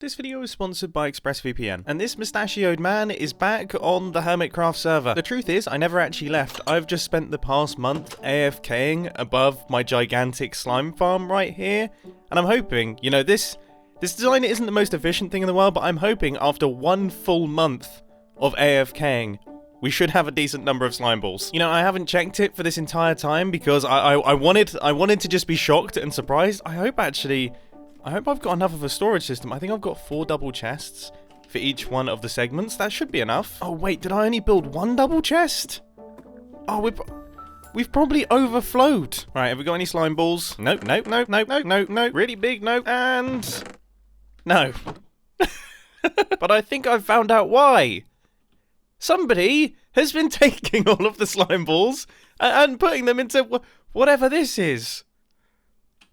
This video is sponsored by ExpressVPN, and this mustachioed man is back on the Hermitcraft server. The truth is, I never actually left. I've just spent the past month AFKing above my gigantic slime farm right here, and I'm hoping, you know, this design isn't the most efficient thing in the world, but I'm hoping after one full month of AFKing, we should have a decent number of slime balls. You know, I haven't checked it for this entire time because I wanted to just be shocked and surprised. I hope I've got enough of a storage system. I think I've got 4 double chests for each one of the segments. That should be enough. Oh wait, did I only build 1 double chest? Oh, we've probably overflowed. Right, have we got any slime balls? Nope, nope, nope, nope, nope, nope, nope. Really big, nope, and no. But I think I've found out why. Somebody has been taking all of the slime balls and putting them into whatever this is.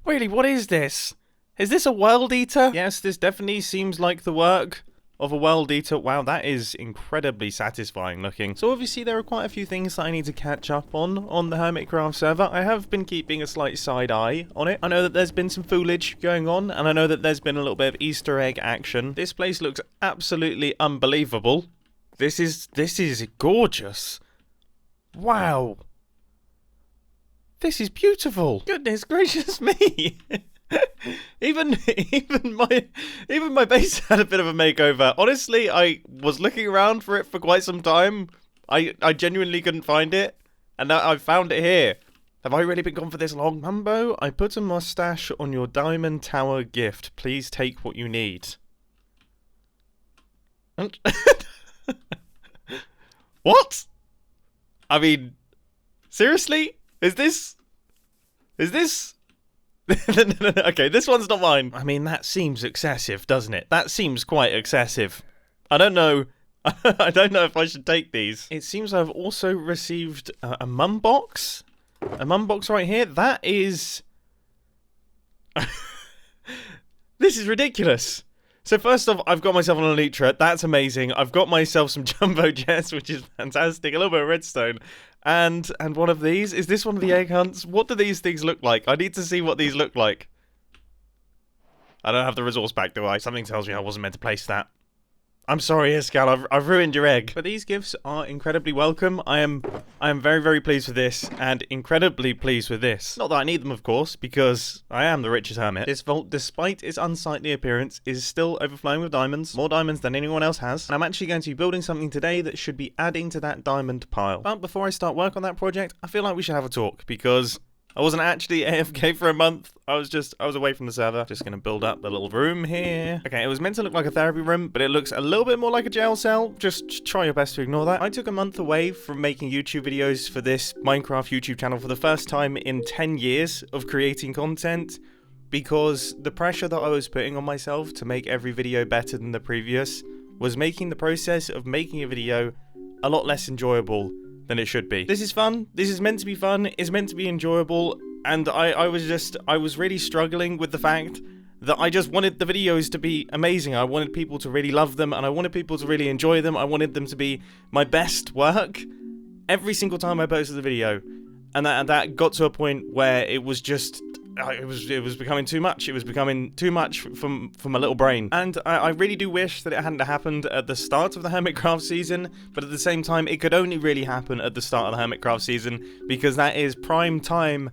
Really, what is this? Is this a world eater? Yes, this definitely seems like the work of a world eater. Wow, that is incredibly satisfying looking. So obviously there are quite a few things that I need to catch up on the Hermitcraft server. I have been keeping a slight side eye on it. I know that there's been some foolage going on, and I know that there's been a little bit of Easter egg action. This place looks absolutely unbelievable. This is gorgeous. Wow. This is beautiful. Goodness gracious me. Even my base had a bit of a makeover. Honestly, I was looking around for it for quite some time. I genuinely couldn't find it, and now I've found it here. Have I really been gone for this long? Mumbo, I put a mustache on your diamond tower gift. Please take what you need. What? I mean, seriously? Is this? No. Okay, this one's not mine. I mean, that seems excessive, doesn't it? That seems quite excessive. I don't know. I don't know if I should take these. It seems I've also received a mum box. A mum box right here. That is... This is ridiculous. So first off, I've got myself an elytra. That's amazing. I've got myself some jumbo jets, which is fantastic. A little bit of redstone. And one of these. Is this one of the egg hunts? What do these things look like? I need to see what these look like. I don't have the resource pack, do I? Something tells me I wasn't meant to place that. I'm sorry, Iskal, I've ruined your egg. But these gifts are incredibly welcome. I am very, very pleased with this, and incredibly pleased with this. Not that I need them, of course, because I am the richest hermit. This vault, despite its unsightly appearance, is still overflowing with diamonds. More diamonds than anyone else has. And I'm actually going to be building something today that should be adding to that diamond pile. But before I start work on that project, I feel like we should have a talk, because I wasn't actually AFK for a month. I was away from the server. Just gonna build up the little room here. Okay, it was meant to look like a therapy room, but it looks a little bit more like a jail cell. Just try your best to ignore that. I took a month away from making YouTube videos for this Minecraft YouTube channel for the first time in 10 years of creating content, because the pressure that I was putting on myself to make every video better than the previous was making the process of making a video a lot less enjoyable than it should be. This is fun. This is meant to be fun. It's meant to be enjoyable. And I was really struggling with the fact that I just wanted the videos to be amazing. I wanted people to really love them, and I wanted people to really enjoy them. I wanted them to be my best work every single time I posted a video. And that got to a point where it was just... It was becoming too much. It was becoming too much from my little brain. And I really do wish that it hadn't happened at the start of the Hermitcraft season, but at the same time, it could only really happen at the start of the Hermitcraft season, because that is prime time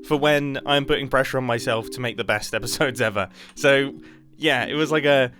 for when I'm putting pressure on myself to make the best episodes ever. So yeah, it was like a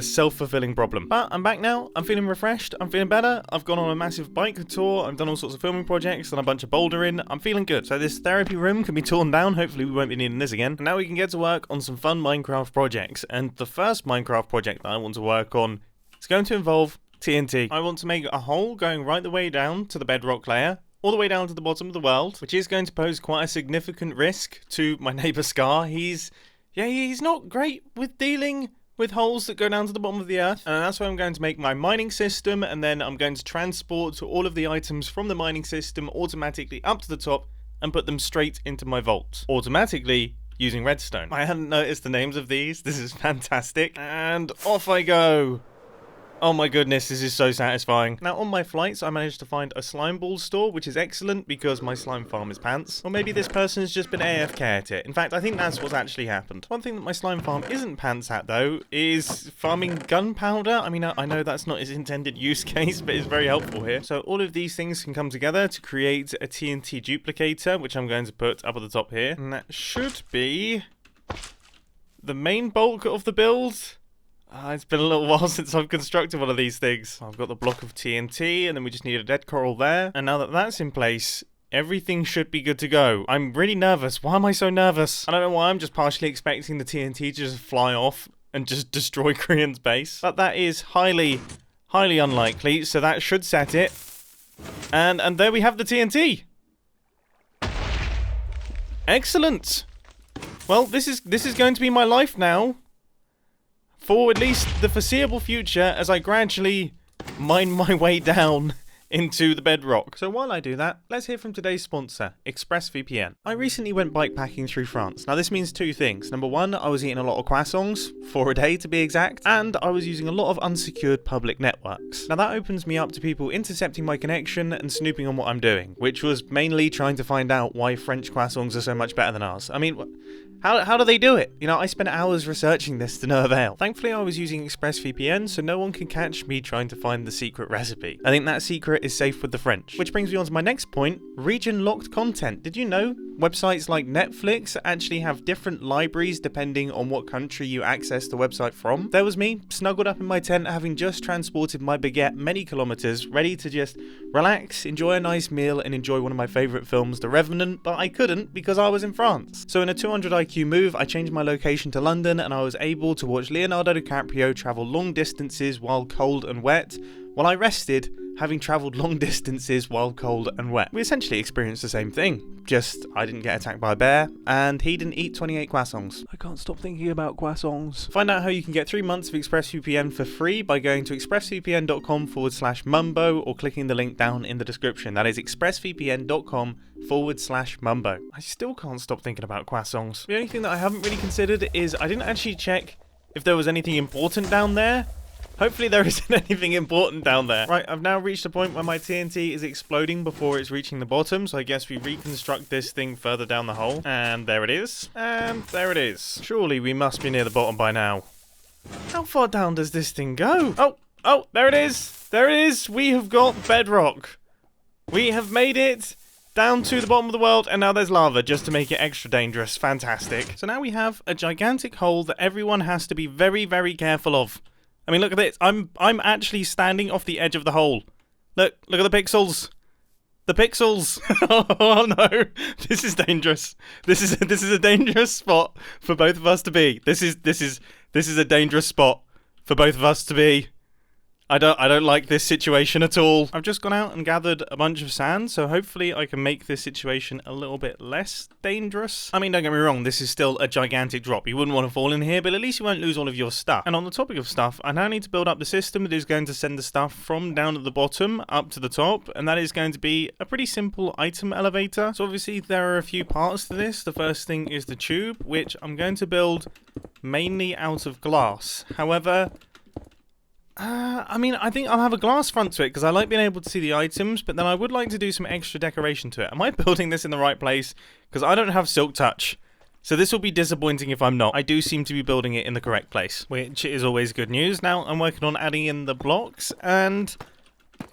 self-fulfilling problem. But I'm back now. I'm feeling refreshed. I'm feeling better. I've gone on a massive bike tour. I've done all sorts of filming projects and a bunch of bouldering. I'm feeling good. So this therapy room can be torn down. Hopefully we won't be needing this again. And now we can get to work on some fun Minecraft projects. And the first Minecraft project that I want to work on is going to involve TNT. I want to make a hole going right the way down to the bedrock layer, all the way down to the bottom of the world, which is going to pose quite a significant risk to my neighbour Scar. He's not great with dealing with holes that go down to the bottom of the earth. And that's why I'm going to make my mining system, and then I'm going to transport all of the items from the mining system automatically up to the top and put them straight into my vault. Automatically using redstone. I hadn't noticed the names of these. This is fantastic. And off I go. Oh my goodness, this is so satisfying. Now, on my flights, I managed to find a slime ball store, which is excellent because my slime farm is pants. Or maybe this person's just been AFK at it. In fact, I think that's what's actually happened. One thing that my slime farm isn't pants at, though, is farming gunpowder. I mean, I know that's not his intended use case, but it's very helpful here. So all of these things can come together to create a TNT duplicator, which I'm going to put up at the top here. And that should be the main bulk of the build. It's been a little while since I've constructed one of these things. I've got the block of TNT, and then we just need a dead coral there. And now that that's in place, everything should be good to go. I'm really nervous. Why am I so nervous? I don't know why. I'm just partially expecting the TNT to just fly off and just destroy Korean's base. But that is highly, highly unlikely. So that should set it. And there we have the TNT. Excellent. Well, this is going to be my life now. For at least the foreseeable future, as I gradually mine my way down into the bedrock. So while I do that, let's hear from today's sponsor, ExpressVPN. I recently went bikepacking through France. Now this means two things. Number one, I was eating a lot of croissants, 4 a day to be exact, and I was using a lot of unsecured public networks. Now that opens me up to people intercepting my connection and snooping on what I'm doing, which was mainly trying to find out why French croissants are so much better than ours. I mean, how do they do it? You know, I spent hours researching this to no avail. Thankfully, I was using ExpressVPN, so no one can catch me trying to find the secret recipe. I think that secret is safe with the French. Which brings me on to my next point, region-locked content. Did you know websites like Netflix actually have different libraries depending on what country you access the website from? There was me, snuggled up in my tent, having just transported my baguette many kilometers, ready to just relax, enjoy a nice meal, and enjoy one of my favorite films, The Revenant, but I couldn't because I was in France. So in a 200 IQ move, I changed my location to London, and I was able to watch Leonardo DiCaprio travel long distances while cold and wet, while I rested, having travelled long distances while cold and wet. We essentially experienced the same thing, just I didn't get attacked by a bear, and he didn't eat 28 croissants. I can't stop thinking about croissants. Find out how you can get 3 months of ExpressVPN for free by going to expressvpn.com/mumbo or clicking the link down in the description. That is expressvpn.com/mumbo. I still can't stop thinking about croissants. The only thing that I haven't really considered is I didn't actually check if there was anything important down there. Hopefully there isn't anything important down there. Right, I've now reached a point where my TNT is exploding before it's reaching the bottom, so I guess we reconstruct this thing further down the hole. And there it is. And there it is. Surely we must be near the bottom by now. How far down does this thing go? Oh, there it is. There it is. We have got bedrock. We have made it down to the bottom of the world, and now there's lava just to make it extra dangerous. Fantastic. So now we have a gigantic hole that everyone has to be very, very careful of. I mean, look at this. I'm actually standing off the edge of the hole. Look at the pixels. The pixels. Oh no, this is dangerous. This is a dangerous spot for both of us to be. This is a dangerous spot for both of us to be. I don't like this situation at all. I've just gone out and gathered a bunch of sand, so hopefully I can make this situation a little bit less dangerous. I mean, don't get me wrong, this is still a gigantic drop. You wouldn't want to fall in here, but at least you won't lose all of your stuff. And on the topic of stuff, I now need to build up the system that is going to send the stuff from down at the bottom up to the top, and that is going to be a pretty simple item elevator. So obviously there are a few parts to this. The first thing is the tube, which I'm going to build mainly out of glass. However, I mean, I think I'll have a glass front to it because I like being able to see the items, but then I would like to do some extra decoration to it. Am I building this in the right place? Because I don't have silk touch. So this will be disappointing if I'm not. I do seem to be building it in the correct place, which is always good news. Now I'm working on adding in the blocks, and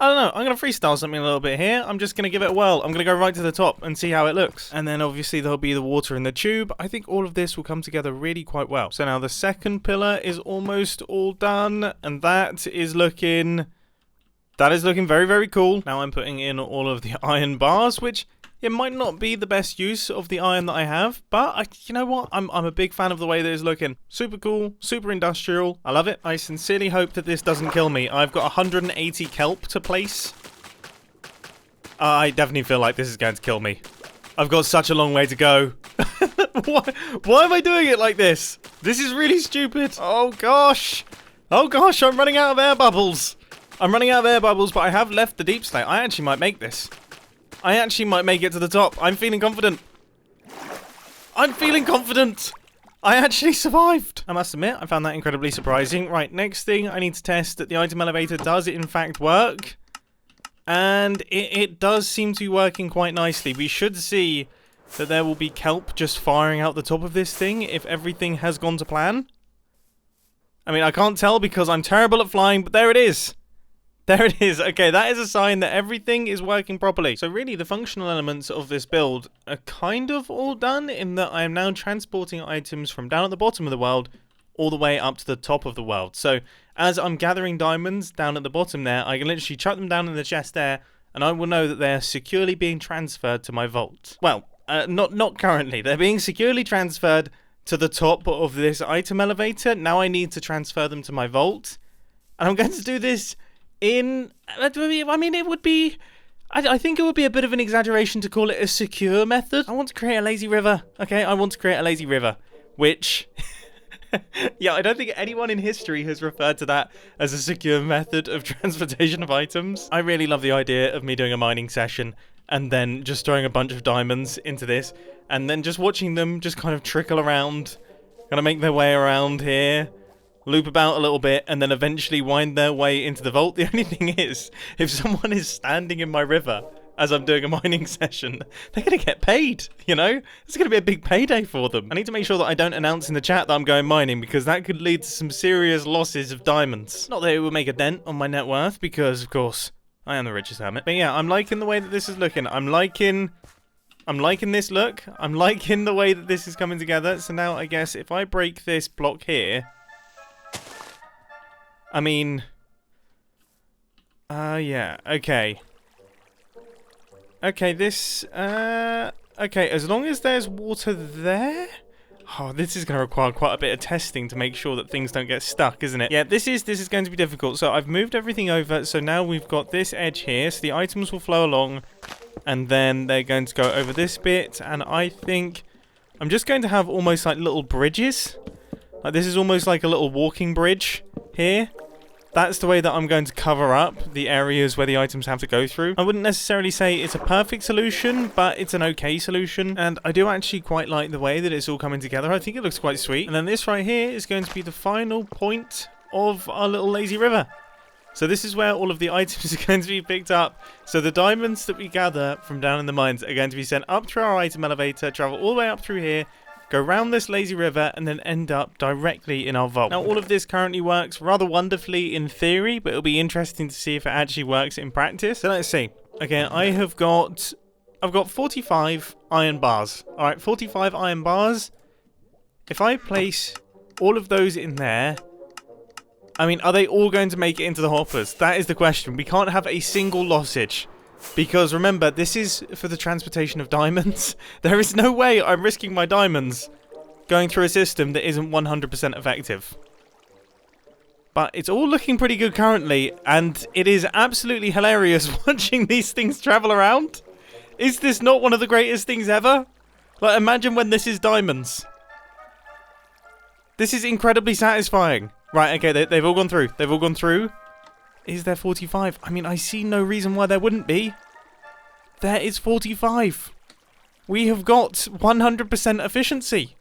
I don't know, I'm going to freestyle something a little bit here. I'm just going to give it a whirl. I'm going to go right to the top and see how it looks. And then obviously there'll be the water in the tube. I think all of this will come together really quite well. So now the second pillar is almost all done, and that is looking very, very cool. Now I'm putting in all of the iron bars, which it might not be the best use of the iron that I have, but you know what? I'm a big fan of the way that it's looking. Super cool, super industrial. I love it. I sincerely hope that this doesn't kill me. I've got 180 kelp to place. I definitely feel like this is going to kill me. I've got such a long way to go. Why am I doing it like this? This is really stupid. Oh gosh. Oh gosh, I'm running out of air bubbles. I'm running out of air bubbles, but I have left the deep slate. I actually might make this. I actually might make it to the top. I'm feeling confident. I'm feeling confident. I actually survived! I must admit, I found that incredibly surprising. Right, next thing, I need to test that the item elevator does in fact work. And it does seem to be working quite nicely. We should see that there will be kelp just firing out the top of this thing if everything has gone to plan. I mean, I can't tell because I'm terrible at flying, but there it is. There it is. Okay, that is a sign that everything is working properly. So really, the functional elements of this build are kind of all done in that I am now transporting items from down at the bottom of the world all the way up to the top of the world. So as I'm gathering diamonds down at the bottom there, I can literally chuck them down in the chest there, and I will know that they're securely being transferred to my vault. Well, not currently. They're being securely transferred to the top of this item elevator. Now I need to transfer them to my vault. And I'm going to do this in... I mean, it would be... I think it would be a bit of an exaggeration to call it a secure method. I want to create a lazy river. Okay, I want to create a lazy river. Which... yeah, I don't think anyone in history has referred to that as a secure method of transportation of items. I really love the idea of me doing a mining session and then just throwing a bunch of diamonds into this and then just watching them just kind of trickle around, kind of make their way around here, loop about a little bit, and then eventually wind their way into the vault. The only thing is, if someone is standing in my river as I'm doing a mining session, they're going to get paid, you know? It's going to be a big payday for them. I need to make sure that I don't announce in the chat that I'm going mining, because that could lead to some serious losses of diamonds. Not that it would make a dent on my net worth, because, of course, I am the richest hermit. But yeah, I'm liking the way that this is looking. I'm liking this look. I'm liking the way that this is coming together. So now, I guess, if I break this block here... I mean... yeah, okay. Okay, this, okay, as long as there's water there... Oh, this is going to require quite a bit of testing to make sure that things don't get stuck, isn't it? Yeah, this is going to be difficult. So I've moved everything over, so now we've got this edge here, so the items will flow along, and then they're going to go over this bit, and I think I'm just going to have almost like little bridges. Like, this is almost like a little walking bridge here. That's the way that I'm going to cover up the areas where the items have to go through. I wouldn't necessarily say it's a perfect solution, but it's an okay solution. And I do actually quite like the way that it's all coming together. I think it looks quite sweet. And then this right here is going to be the final point of our little lazy river. So this is where all of the items are going to be picked up. So the diamonds that we gather from down in the mines are going to be sent up through our item elevator, travel all the way up through here, go round this lazy river, and then end up directly in our vault. Now, all of this currently works rather wonderfully in theory, but it'll be interesting to see if it actually works in practice. So let's see. Okay, I've got 45 iron bars. All right, 45 iron bars. If I place all of those in there, I mean, are they all going to make it into the hoppers? That is the question. We can't have a single lossage. Because remember, this is for the transportation of diamonds. There is no way I'm risking my diamonds going through a system that isn't 100% effective. But it's all looking pretty good currently, and it is absolutely hilarious watching these things travel around. Is this not one of the greatest things ever? Like, imagine when this is diamonds. This is incredibly satisfying. Right, okay, they've all gone through. They've all gone through. Is there 45? I mean, I see no reason why there wouldn't be. There is 45. We have got 100% efficiency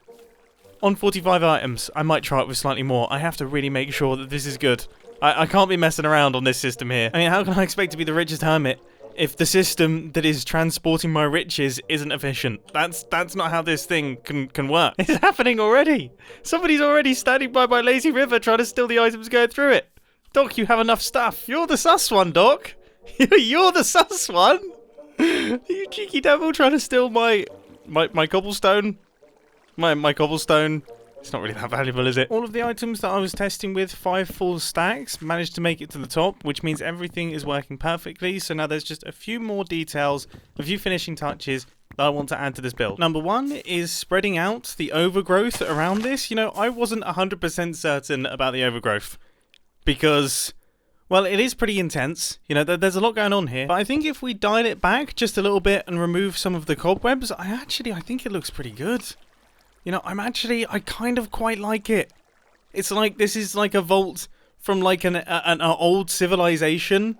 on 45 items. I might try it with slightly more. I have to really make sure that this is good. I can't be messing around on this system here. I mean, how can I expect to be the richest hermit if the system that is transporting my riches isn't efficient? That's not how this thing can work. It's happening already. Somebody's already standing by my lazy river trying to steal the items going through it. Doc, you have enough stuff. You're the sus one, Doc. You're the sus one. You cheeky devil trying to steal my cobblestone. My cobblestone. It's not really that valuable, is it? All of the items that I was testing with, 5 full stacks, managed to make it to the top, which means everything is working perfectly. So now there's just a few more details, a few finishing touches that I want to add to this build. Number one is spreading out the overgrowth around this. You know, I wasn't 100% certain about the overgrowth. Because, well, it is pretty intense. You know, there's a lot going on here. But I think if we dial it back just a little bit and remove some of the cobwebs, I think it looks pretty good. You know, I kind of quite like it. It's like, this is like a vault from like an old civilization.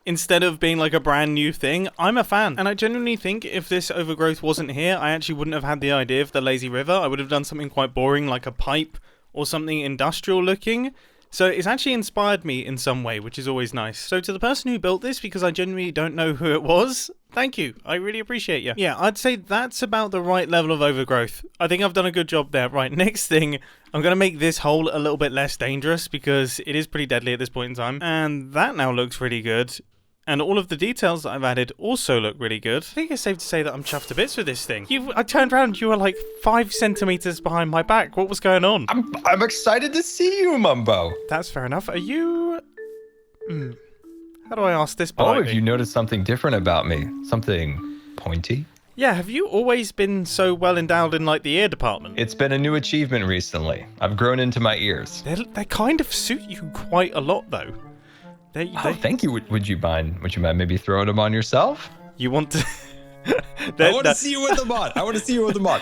instead of being like a brand new thing, I'm a fan. And I genuinely think if this overgrowth wasn't here, I actually wouldn't have had the idea of the lazy river. I would have done something quite boring, like a pipe or something industrial looking. So it's actually inspired me in some way, which is always nice. So to the person who built this, because I genuinely don't know who it was, thank you. I really appreciate you. Yeah, I'd say that's about the right level of overgrowth. I think I've done a good job there. Right, next thing, I'm going to make this hole a little bit less dangerous because it is pretty deadly at this point in time. And that now looks really good. And all of the details that I've added also look really good. I think it's safe to say that I'm chuffed to bits with this thing. I turned around, you were like 5 centimeters behind my back. What was going on? I'm excited to see you, Mumbo. That's fair enough. Are you... How do I ask this Oh, politely? have you noticed something different about me? Something pointy? Yeah, have you always been so well endowed in like the ear department? It's been a new achievement recently. I've grown into my ears. They kind of suit you quite a lot though. Thank you. Would you mind maybe throwing them on yourself? You want to... I want to see you with them on.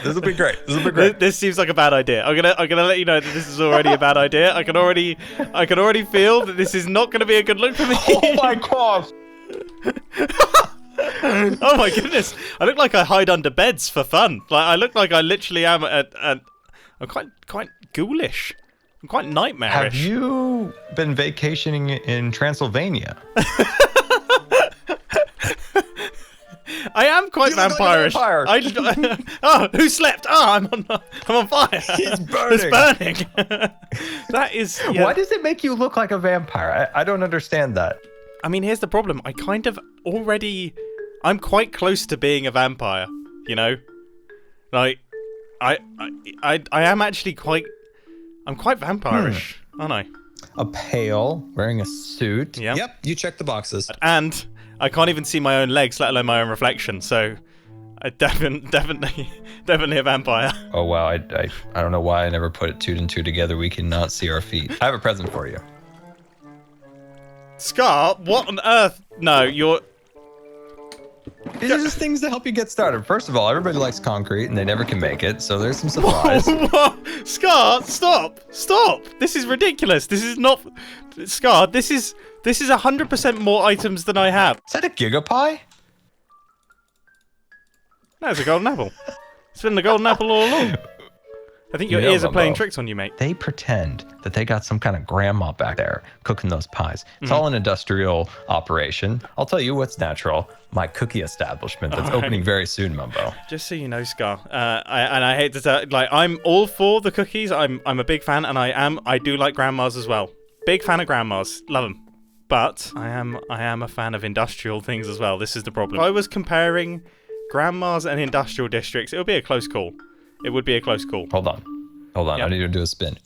This will be great. This seems like a bad idea. I'm gonna let you know that this is already a bad idea. I can already feel that this is not gonna be a good look for me. Oh my gosh. Oh my goodness. I look like I hide under beds for fun. Like I look like I literally am I'm quite ghoulish. I'm quite nightmarish. Have you been vacationing in Transylvania? I am quite vampirish. Like a vampire. Oh, who slept? Oh, I'm on fire. It's burning. It's burning. That is. Yeah. Why does it make you look like a vampire? I don't understand that. I mean, here's the problem. I'm quite close to being a vampire. You know, like I am actually quite. I'm quite vampirish, aren't I? A pail, wearing a suit. Yeah. Yep, you check the boxes. And I can't even see my own legs, let alone my own reflection. So, I definitely a vampire. Oh wow, I don't know why I never put it 2 and 2 together. We cannot see our feet. I have a present for you. Scar, what on earth? No, you're. These are just things to help you get started. First of all, everybody likes concrete and they never can make it, so there's some supplies. Whoa. Scar, stop! This is ridiculous. This is not. Scar, this is 100% more items than I have. Is that a gigapie? No, it's a golden apple. It's been the golden apple all along. I think your ears are playing tricks on you, mate. They pretend that they got some kind of grandma back there cooking those pies. It's all an industrial operation. I'll tell you what's natural. My cookie establishment that's opening very soon, Mumbo. Just so you know, Scar, I hate to tell, like, I'm all for the cookies. I'm a big fan, and I do like grandmas as well. Big fan of grandmas, love them. But I am a fan of industrial things as well. This is the problem. If I was comparing grandmas and industrial districts, it would be a close call. It would be a close call. Hold on. Yep. I need to do a spin.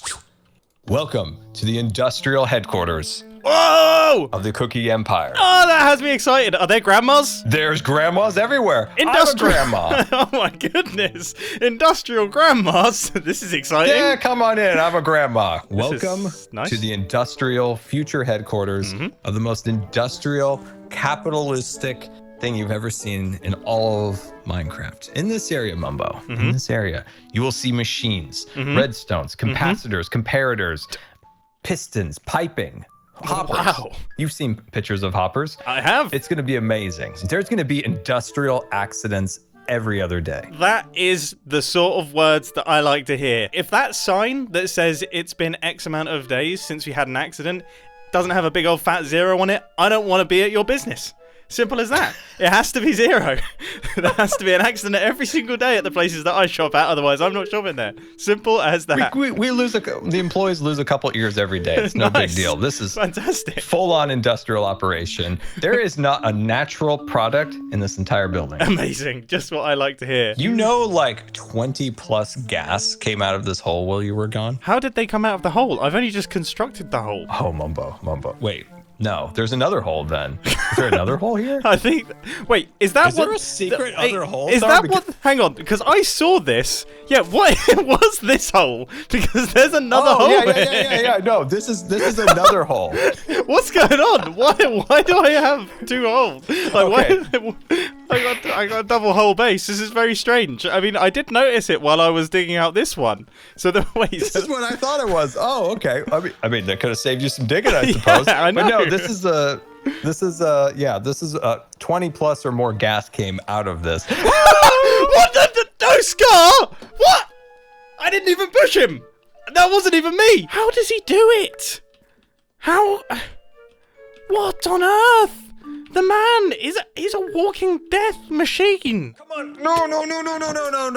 Welcome to the industrial headquarters Whoa! of the Cookie Empire. Oh, that has me excited. Are there grandmas? There's grandmas everywhere. Industrial I'm a grandma. Oh my goodness. Industrial grandmas. This is exciting. Yeah, come on in. I'm a grandma. This Welcome is nice. to the industrial future headquarters of the most industrial, capitalistic thing you've ever seen in all of Minecraft. In this area, Mumbo, in this area, you will see machines, redstones, capacitors, comparators, pistons, piping, hoppers. Wow. You've seen pictures of hoppers. I have. It's going to be amazing. There's going to be industrial accidents every other day. That is the sort of words that I like to hear. If that sign that says it's been X amount of days since we had an accident doesn't have a big old fat 0 on it, I don't want to be at your business. Simple as that. It has to be 0. There has to be an accident every single day at the places that I shop at. Otherwise, I'm not shopping there. Simple as that. We lose the employees lose a couple ears every day. It's no big deal. This is fantastic. Full-on industrial operation. There is not a natural product in this entire building. Amazing. Just what I like to hear. You know, like 20 plus gas came out of this hole while you were gone. How did they come out of the hole? I've only just constructed the hole. Oh, Mumbo. Wait. No, there's another hole then. Is there another hole here? I think. Wait, is that Is there a secret other hole? Is that what? Hang on, because I saw this. Yeah, what was this hole? Because there's another hole. Yeah. No, this is another hole. What's going on? Why do I have 2 holes? Like, why? I got a double hole base. This is very strange. I mean, I did notice it while I was digging out this one. So this is what I thought it was. Oh, okay. I mean, that could have saved you some digging, I suppose. Yeah, I know. But no, this is This is this is 20 plus or more gas came out of this. What the no, Scar? What? I didn't even push him. That wasn't even me. How does he do it? How? What on earth? The man he's a walking death machine. Come on. No.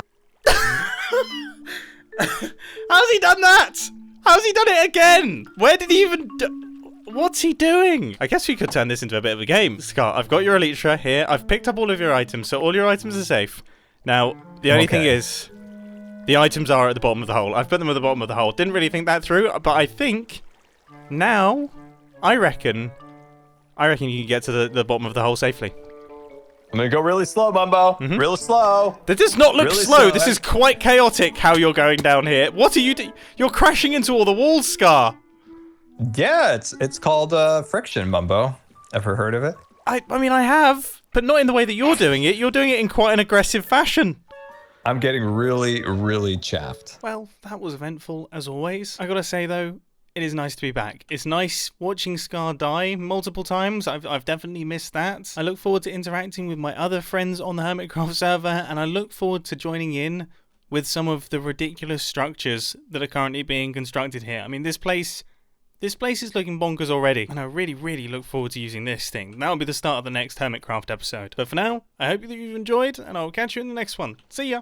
How's he done that? How's he done it again? Where did he even what's he doing? I guess we could turn this into a bit of a game. Scar, I've got your Elytra here. I've picked up all of your items, so all your items are safe. Now, the only thing is, the items are at the bottom of the hole. I've put them at the bottom of the hole. Didn't really think that through, but I think now, I reckon you can get to the bottom of the hole safely. I'm gonna go really slow, Mumbo. Real slow. That does not look Really slow. slow, This is quite chaotic how you're going down here. What are you doing? You're crashing into all the walls, Scar. Yeah, it's called friction, Mumbo. Ever heard of it? I mean, I have, but not in the way that you're doing it. You're doing it in quite an aggressive fashion. I'm getting really, really chaffed. Well, that was eventful, as always. I gotta say, though, it is nice to be back. It's nice watching Scar die multiple times. I've definitely missed that. I look forward to interacting with my other friends on the Hermitcraft server, and I look forward to joining in with some of the ridiculous structures that are currently being constructed here. I mean, this place is looking bonkers already, and I really, really look forward to using this thing. That'll be the start of the next Hermitcraft episode. But for now, I hope that you've enjoyed, and I'll catch you in the next one. See ya!